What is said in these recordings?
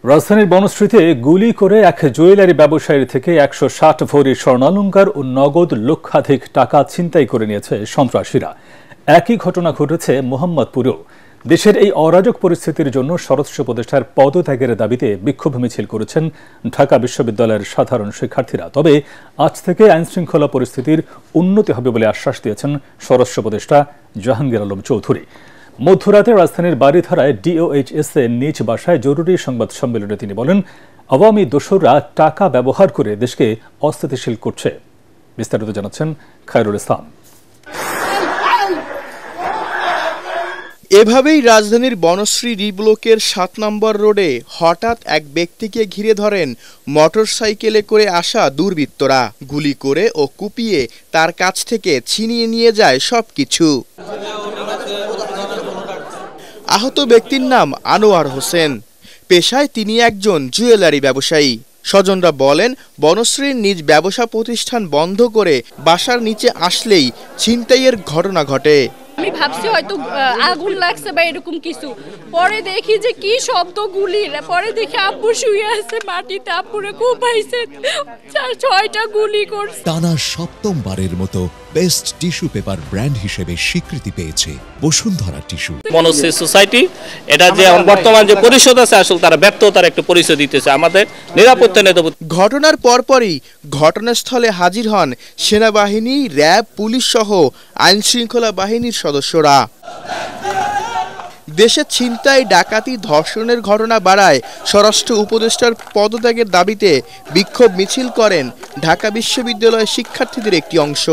রাজধানীর বনশ্রীতে গুলি করে এক জুয়েলারি ব্যবসায়ীর থেকে ১৬০ ভরি স্বর্ণালংকার ও নগদ লক্ষাধিক টাকা ছিনতাই করে নিয়েছে সন্ত্রাসীরা। একই ঘটনা ঘটেছে মোহাম্মদপুরেও। দেশের এই অরাজক পরিস্থিতির জন্য স্বরাষ্ট্র উপদেষ্টার পদত্যাগের দাবিতে বিক্ষোভ মিছিল করেছেন ঢাকা বিশ্ববিদ্যালয়ের সাধারণ শিক্ষার্থীরা। তবে আজ থেকে আইনশৃঙ্খলা পরিস্থিতির উন্নতি হবে বলে আশ্বাস দিয়েছেন স্বরাষ্ট্র উপদেষ্টা জাহাঙ্গীর আলম চৌধুরী। মধ্যরাতে রাজধানীর বারিধারায় ডিওএইচএস এর নিজ বাসায় জরুরি সংবাদ সম্মেলনে তিনি বলেন, আওয়ামী দোসররা টাকা ব্যবহার করে দেশকে অস্থিতিশীল করছে। বিস্তারিত জানাচ্ছেন খায়রুল ইসলাম। এভাবেই রাজধানীর বনশ্রী ডি ব্লকের ৭ নম্বর রোডে হঠাৎ এক ব্যক্তিকে ঘিরে ধরেন মোটরসাইকেলে করে আসা দুর্বৃত্তরা। গুলি করে ও কুপিয়ে তার কাছ থেকে ছিনিয়ে নিয়ে যায় সবকিছু। আহত ব্যক্তির নাম আনোয়ার হোসেন। পেশায় তিনি একজন জুয়েলারি ব্যবসায়ী। স্বজনরা বলেন, বনশ্রীর নিজ ব্যবসা প্রতিষ্ঠান বন্ধ করে বাসার নিচে আসলেই ছিনতাইয়ের ঘটনা ঘটে। আমি ভাবছি হয়তো আগুন লাগছে বা এরকম কিছু, পরে দেখি যে কি শব্দ গুলির। পরে দেখি আব্বু শুয়ে আছে মাটিতে, আব্বুরে কোপাইছে, 6টা গুলি করছে। টানা ৭মবারের মতো বেস্ট টিস্যু পেপার ব্র্যান্ড হিসেবে স্বীকৃতি পেয়েছে বসুন্ধরা টিস্যু। বনশ্রী সোসাইটি এটা যে বর্তমান যে পরিষদ আছে, আসলে তারা ব্যর্থতার একটা পরিচয় দিতেছে আমাদের নিরাপত্তা নেই। ঘটনার পরপরই ঘটনাস্থলে হাজির হন সেনাবাহিনী, র্যাব, পুলিশ সহ আইন শৃঙ্খলা বাহিনীর সদস্যরা। দেশে ছিনতাই, ডাকাতি, ধর্ষণের ঘটনা বাড়ায় স্বরাষ্ট্র উপদেষ্টার পদত্যাগের দাবিতে বিক্ষোভ মিছিল করেন ঢাকা বিশ্ববিদ্যালয়ের শিক্ষার্থীদের একটি অংশ।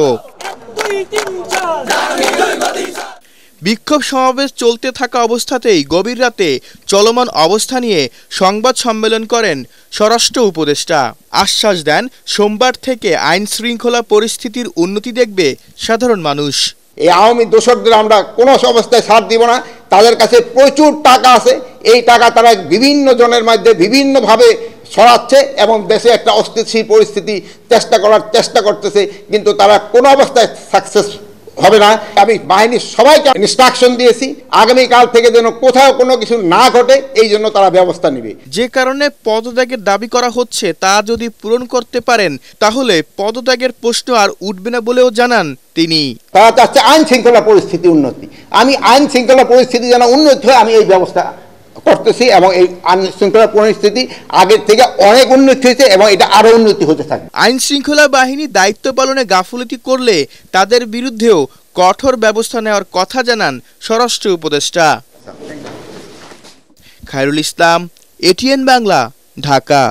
বিক্ষোভ সমাবেশ চলতে থাকা অবস্থাতেই গভীর রাতে চলমান অবস্থা নিয়ে সংবাদ সম্মেলন করেন স্বরাষ্ট্র উপদেষ্টা। আশ্বাস দেন, সোমবার থেকে আইন শৃঙ্খলা পরিস্থিতির উন্নতি দেখবে সাধারণ মানুষ। এই আওয়ামী দোসরদের আমরা কোনো অবস্থায় সাথ দিব না। তাদের কাছে প্রচুর টাকা আছে, এই টাকা তারা বিভিন্ন জনের মধ্যে বিভিন্নভাবে ছড়াচ্ছে এবং দেশে একটা অস্থিতিশীল পরিস্থিতি চেষ্টা করতেছে, কিন্তু তারা কোনো অবস্থায় সাকসেস হবে না। আমি বাহিনীর সবাইকে ইনস্ট্রাকশন দিয়েছি, আগামীকাল থেকে যেন কোথাও কোনো কিছু না ঘটে, এই জন্য তারা ব্যবস্থা নেবে। যে কারণে পদত্যাগের দাবি করা হচ্ছে, তা যদি পূরণ করতে পারেন তাহলে পদত্যাগের প্রশ্ন আর উঠবে না বলেও জানান তিনি। তারা চাচ্ছে আইন শৃঙ্খলা পরিস্থিতি উন্নতি। আমি আইন শৃঙ্খলা পরিস্থিতি যেন উন্নতি হয়, আমি এই ব্যবস্থা করতেছি এবং এই আইন শৃঙ্খলা পরিস্থিতি আগের থেকে অনেক উন্নতি হয়েছে এবং এটা আরো উন্নতি হতে থাকে। আইন শৃঙ্খলা বাহিনী দায়িত্ব পালনে গাফিলতি করলে তাদের বিরুদ্ধেও কঠোর ব্যবস্থা নেওয়ার কথা জানান স্বরাষ্ট্র উপদেষ্টা। খায়রুল ইসলাম, এটিএন বাংলা, ঢাকা।